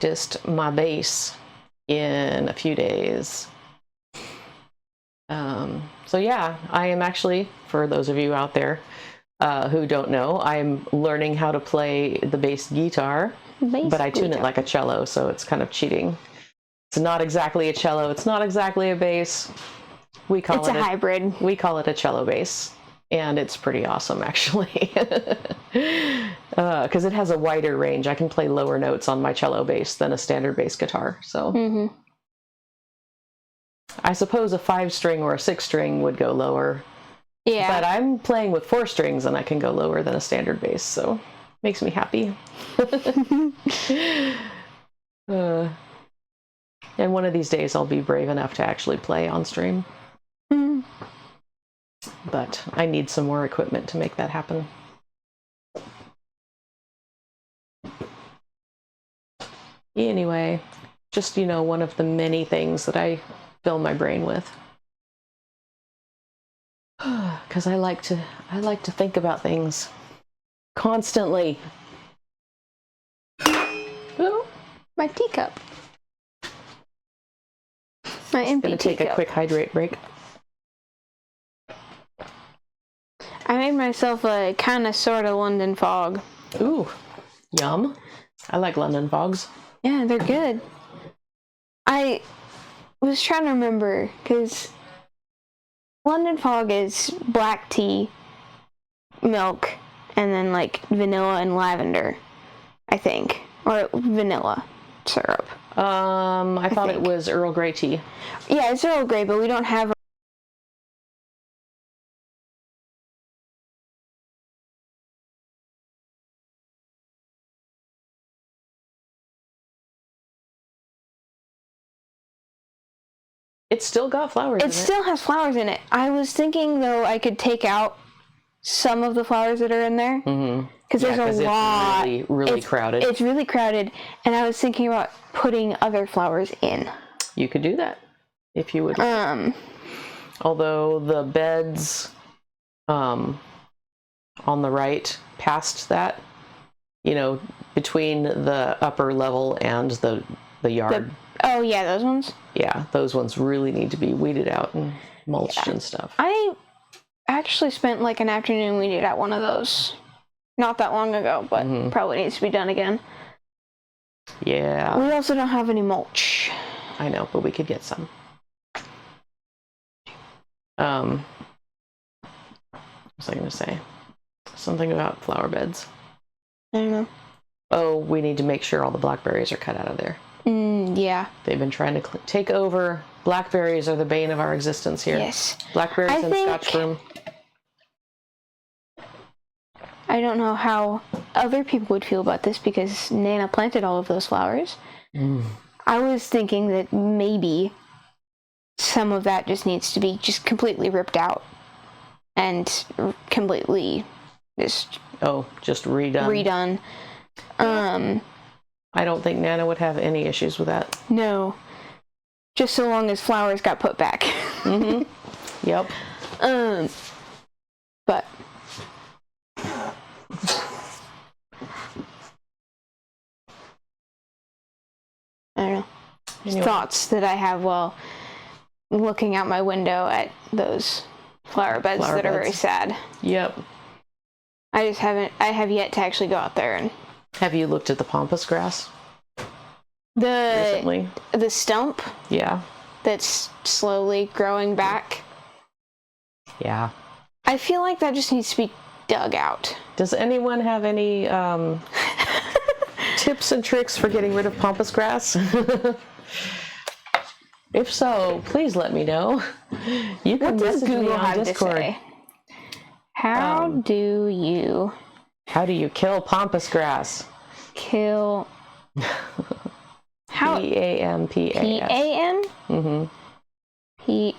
practiced my bass in a few days. So yeah, I am actually, for those of you out there who don't know, I'm learning how to play the bass guitar, but I tune it like a cello, so it's kind of cheating. It's not exactly a cello. It's not exactly a bass. It's a hybrid. We call it a cello bass, and it's pretty awesome, actually, because it has a wider range. I can play lower notes on my cello bass than a standard bass guitar. So I suppose a 5-string or a 6-string would go lower. Yeah. But I'm playing with 4 strings, and I can go lower than a standard bass, so it makes me happy. And one of these days I'll be brave enough to actually play on stream. But I need some more equipment to make that happen. Anyway, just, you know, one of the many things that I fill my brain with. Because I like to think about things constantly. Oh, my teacup. My empty teacup. Gonna take a quick hydrate break. I made myself a kind of sort of London fog. Ooh, yum. I like London fogs. Yeah, they're good. I was trying to remember, because London fog is black tea, milk, and then like vanilla and lavender, I think. Or vanilla syrup. I thought it was Earl Grey tea. Yeah, it's Earl Grey, but we don't have. It's still got flowers in it. It still has flowers in it. I was thinking, though, I could take out some of the flowers that are in there. Because there's a lot. It's really crowded. It's really crowded. And I was thinking about putting other flowers in. You could do that if you would. Although the beds on the right, past that, you know, between the upper level and the yard. Oh, yeah, those ones? Yeah, those ones really need to be weeded out and mulched and stuff. I actually spent like an afternoon weeding out one of those not that long ago, but probably needs to be done again. Yeah. We also don't have any mulch. I know, but we could get some. What was I going to say? Something about flower beds. I don't know. Oh, we need to make sure all the blackberries are cut out of there. Yeah. They've been trying to take over. Blackberries are the bane of our existence here. Yes. Blackberries and Scotch broom. I don't know how other people would feel about this because Nana planted all of those flowers. I was thinking that maybe some of that just needs to be just completely ripped out and completely just redone. I don't think Nana would have any issues with that. No. Just so long as flowers got put back. Yep. But I don't know. Anyway. Thoughts that I have while looking out my window at those flower beds that are very sad. Yep. I have yet to actually go out there and. Have you looked at the pampas grass? Recently? The stump? Yeah. That's slowly growing back? Yeah. I feel like that just needs to be dug out. Does anyone have any tips and tricks for getting rid of pampas grass? If so, please let me know. You can message me on Discord. How do you kill pampas grass? Kill. How? Pampas. P-A-M? P-A-S?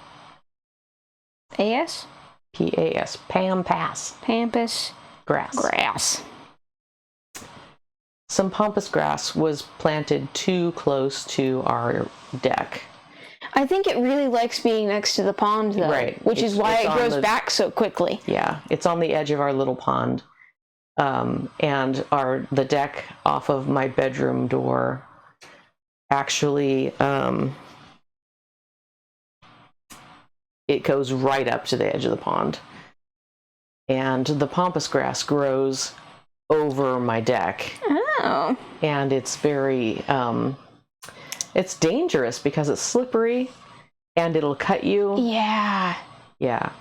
P-A-S. Pampas. Pampas. Grass. Some pampas grass was planted too close to our deck. I think it really likes being next to the pond, though. Right. Which is why it grows back so quickly. Yeah. It's on the edge of our little pond. And the deck off of my bedroom door actually, it goes right up to the edge of the pond. And the pampas grass grows over my deck. Oh. And it's very, it's dangerous because it's slippery and it'll cut you. Yeah. Yeah.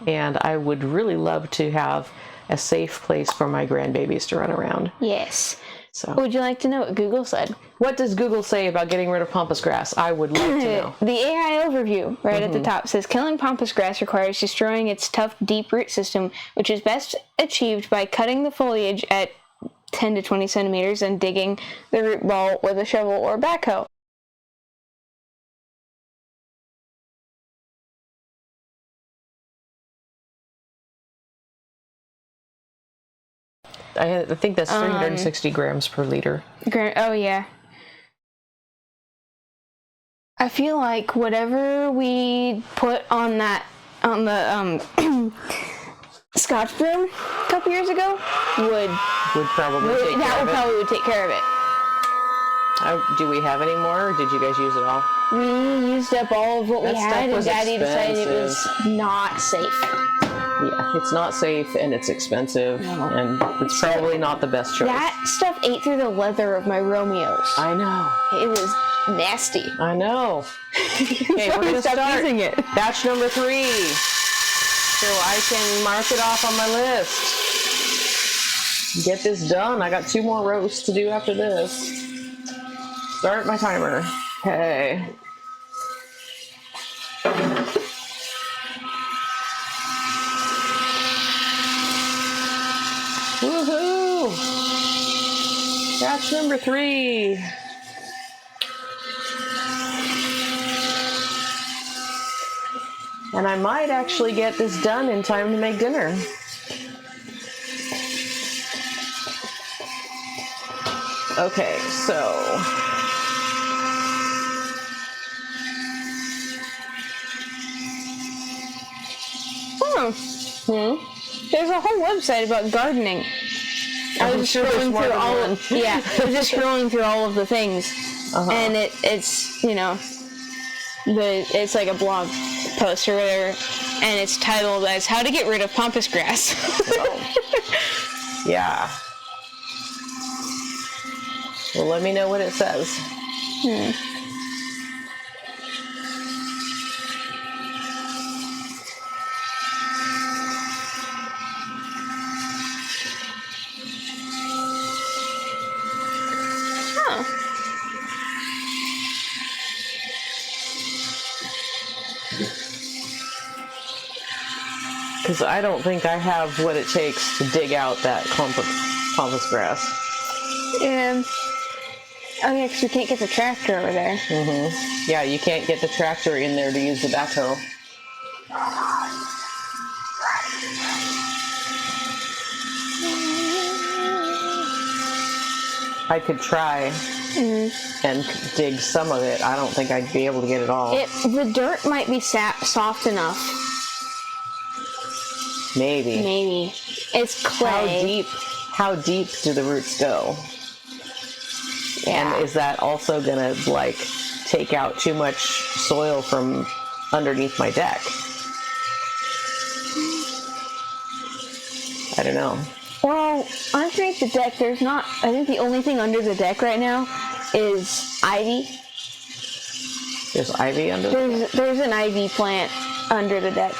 And I would really love to have a safe place for my grandbabies to run around. Yes. So, would you like to know what Google said? what does Google say about getting rid of pampas grass? I would love to know. The AI overview right at the top says killing pampas grass requires destroying its tough, deep root system, which is best achieved by cutting the foliage at 10 to 20 centimeters and digging the root ball with a shovel or backhoe. I think that's 360 grams per liter. Oh, yeah. I feel like whatever we put on the Scotch broom a couple years ago would probably take care of it. probably would take care of it. Do we have any more, or did you guys use it all? We used up all of what we had, and Daddy decided it was not safe. Yeah, it's not safe, and it's expensive, and it's probably not the best choice. That stuff ate through the leather of my Romeos. I know. It was nasty. I know. Okay, we're gonna start using it. Batch number 3, so I can mark it off on my list. Get this done. I got 2 more roasts to do after this. Start my timer. Okay. Woohoo! Batch number 3. And I might actually get this done in time to make dinner. Okay, so there's a whole website about gardening. I was just scrolling through all of the things, and it's it's like a blog post or whatever, and it's titled as "How to Get Rid of Pampas Grass." Yeah. Well, let me know what it says. Because I don't think I have what it takes to dig out that pampas grass. Oh yeah, because we can't get the tractor over there. Yeah, you can't get the tractor in there to use the backhoe. I could try and dig some of it. I don't think I'd be able to get it all. The dirt might be soft enough. Maybe. It's clay. How deep do the roots go? Yeah. And is that also gonna take out too much soil from underneath my deck? I don't know. Well, underneath the deck, there's not. I think the only thing under the deck right now is ivy. There's ivy under the deck? There's an ivy plant under the deck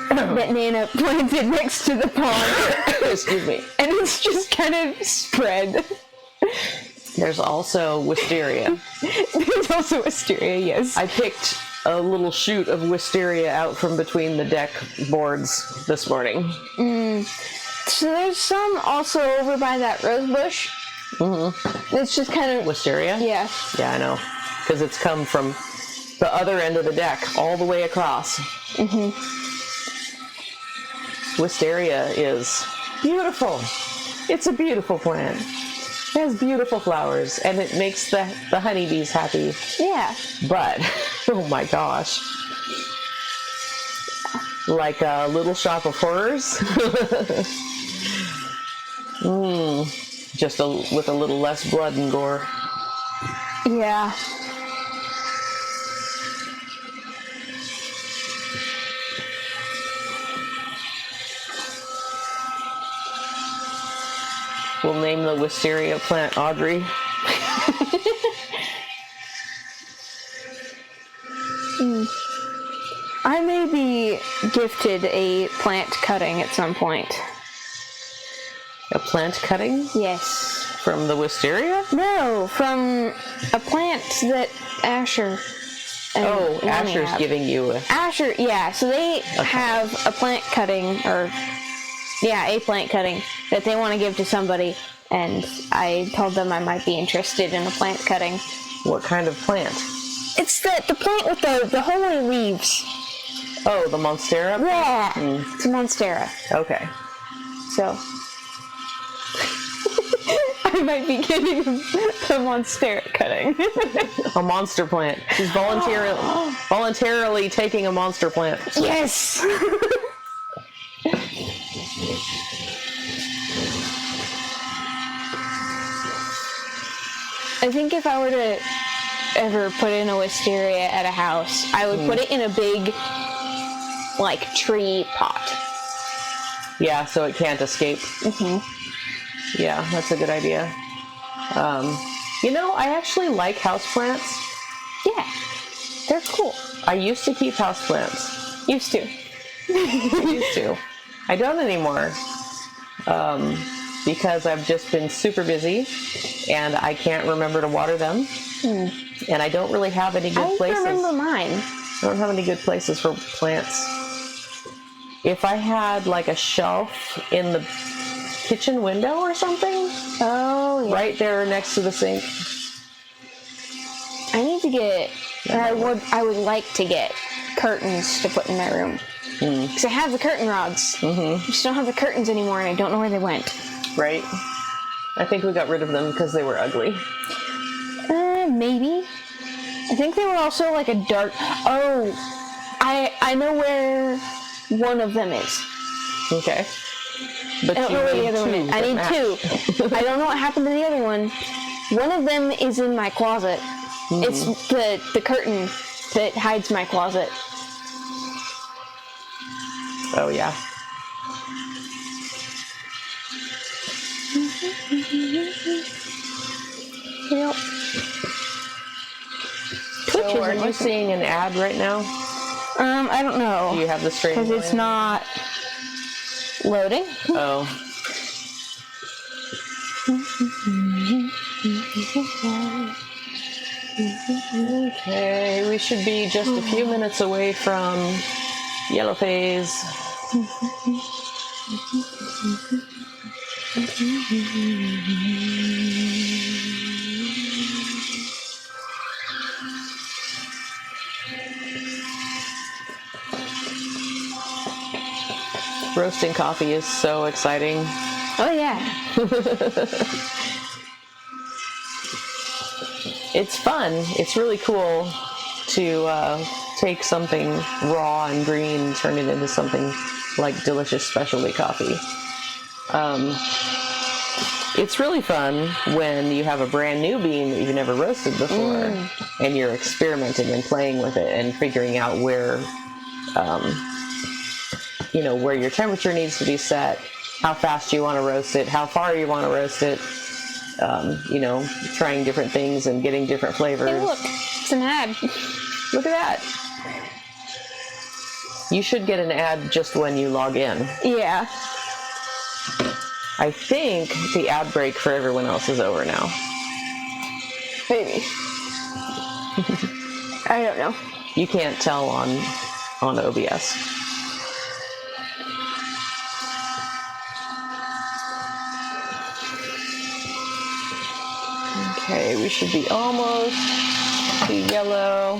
that Nana planted next to the pond. Excuse me. And it's just kind of spread. There's also wisteria. Yes. I picked a little shoot of wisteria out from between the deck boards this morning. So there's some also over by that rose bush. It's just kind of... Wisteria? Yeah. Yeah, I know. Because it's come from the other end of the deck all the way across. Wisteria is beautiful. It's a beautiful plant. It has beautiful flowers, and it makes the honeybees happy. Yeah. But, oh my gosh. Like a little shop of horrors. Just with a little less blood and gore. Yeah. We'll name the wisteria plant Audrey. I may be gifted a plant cutting at some point. A plant cutting? Yes. From the wisteria? No, from a plant that Asher and Lonnie Asher's have. giving you a... Asher, yeah, so they have a plant cutting, a plant cutting that they want to give to somebody, and I told them I might be interested in a plant cutting. What kind of plant? It's the plant with the holy leaves. Oh, the monstera? Yeah, it's a monstera. Okay. So, I might be getting a monstera cutting. A monster plant. She's voluntarily taking a monster plant. Yes! I think if I were to ever put in a wisteria at a house, I would put it in a big, tree pot. Yeah, so it can't escape. Yeah, that's a good idea. I actually like houseplants. Yeah, they're cool. I used to keep houseplants. Used to. I don't anymore. Because I've just been super busy and I can't remember to water them. And I don't really have any good places. I remember mine. I don't have any good places for plants. If I had a shelf in the kitchen window or something. Oh, yeah. Right there next to the sink. I need to get, I would like to get curtains to put in my room. Because I have the curtain rods. I just don't have the curtains anymore and I don't know where they went. Right. I think we got rid of them because they were ugly. Maybe. I think they were also a dark... Oh, I know where one of them is. Okay. But I don't know where the other one is. I need two. I don't know what happened to the other one. One of them is in my closet. It's the curtain that hides my closet. Oh, yeah. Yep. So are you seeing an ad right now? I don't know. Do you have the stream? Because it's not loading. Oh. Okay, we should be just a few minutes away from yellow phase. Roasting coffee is so exciting. Oh, yeah. It's fun. It's really cool to take something raw and green and turn it into something like delicious specialty coffee. It's really fun when you have a brand new bean that you've never roasted before and you're experimenting and playing with it and figuring out where where your temperature needs to be set, how fast you want to roast it, how far you want to roast it, trying different things and getting different flavors. Hey, look, it's an ad. Look at that. You should get an ad just when you log in. Yeah. I think the ad break for everyone else is over now. Maybe. I don't know. You can't tell on OBS. Okay, we should be almost to yellow.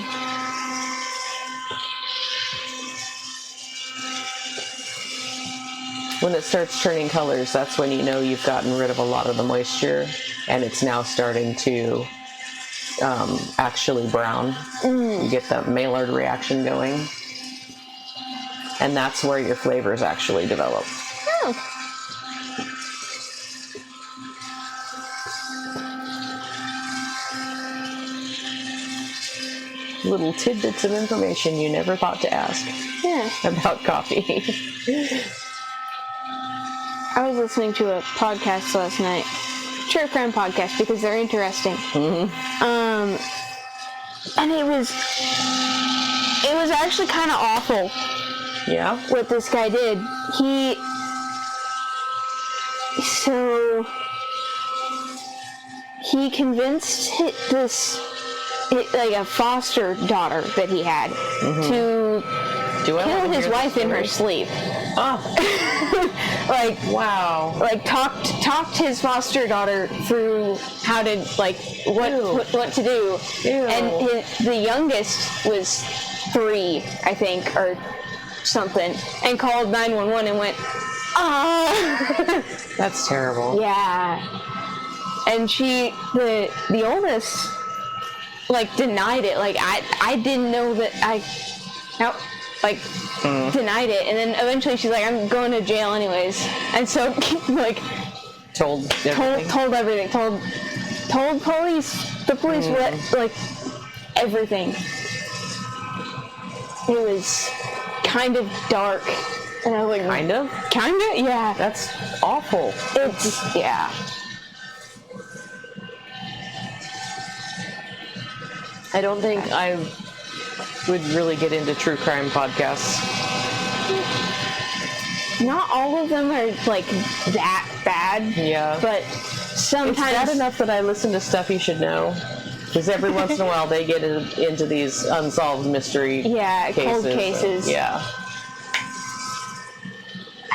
When it starts turning colors, that's when you know you've gotten rid of a lot of the moisture and it's now starting to actually brown. You get that Maillard reaction going. And that's where your flavors actually develop. Oh. little tidbits of information you never thought to ask about coffee. I was listening to a podcast last night, true crime podcast, because they're interesting. And it was actually kind of awful. Yeah. What this guy did, he convinced a foster daughter that he had to kill his wife in her sleep. Oh. Wow. Talked his foster daughter through how to, what to do. Ew. And the youngest was 3, I think, or something, and called 911 and went, ah. That's terrible. Yeah. And the oldest, denied it. I didn't know that denied it. And then eventually she's like, I'm going to jail anyways. And so, told everything. Told everything. Told the police what, everything. It was kind of dark. And I was like, Kind of? Kinda? Yeah. That's awful. Yeah. I don't think I would really get into true crime podcasts. Not all of them are that bad. Yeah. But sometimes. It's bad enough that I listen to Stuff You Should Know. Because every once in a while they get into these unsolved mystery cases. Cold cases. Yeah.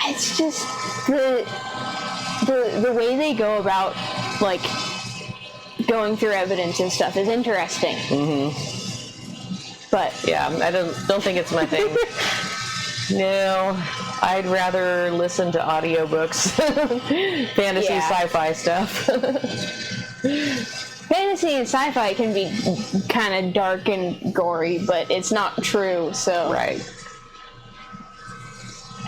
It's just the way they go about going through evidence and stuff is interesting. But yeah, I don't think it's my thing. No, I'd rather listen to audiobooks, fantasy, sci-fi stuff. Fantasy and sci-fi can be kind of dark and gory, but it's not true, so right.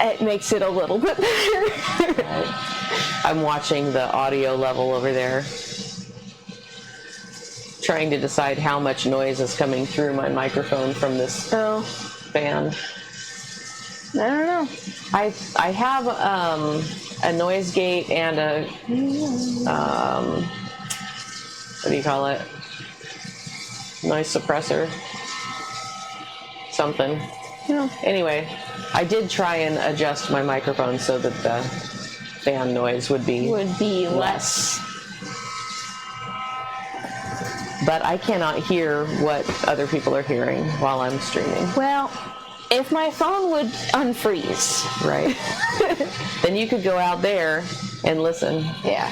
It makes it a little bit better. Right. I'm watching the audio level over there, trying to decide how much noise is coming through my microphone from this fan. I don't know. I have a noise gate and a what do you call it? Noise suppressor. Something. Yeah. Anyway, I did try and adjust my microphone so that the fan noise would be less. But I cannot hear what other people are hearing while I'm streaming. Well, if my phone would unfreeze. Right. Then you could go out there and listen. Yeah.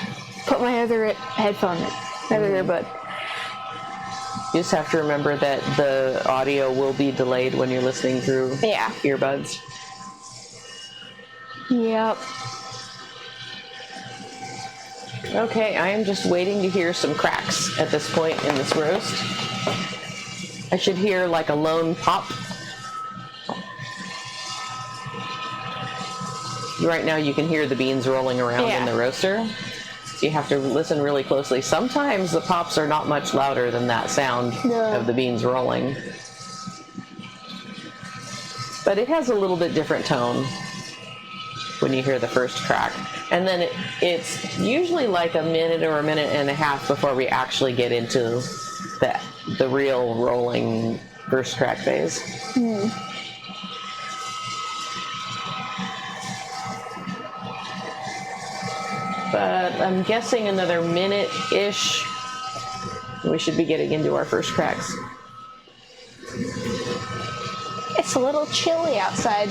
Put my other headphone in. Other earbud. You just have to remember that the audio will be delayed when you're listening through earbuds. Yep. Okay, I am just waiting to hear some cracks at this point in this roast. I should hear a lone pop. Right now you can hear the beans rolling around in the roaster. So you have to listen really closely. Sometimes the pops are not much louder than that sound of the beans rolling. But it has a little bit different tone when you hear the first crack. And then it's usually a minute or a minute and a half before we actually get into the real rolling first crack phase. But I'm guessing another minute-ish, we should be getting into our first cracks. It's a little chilly outside.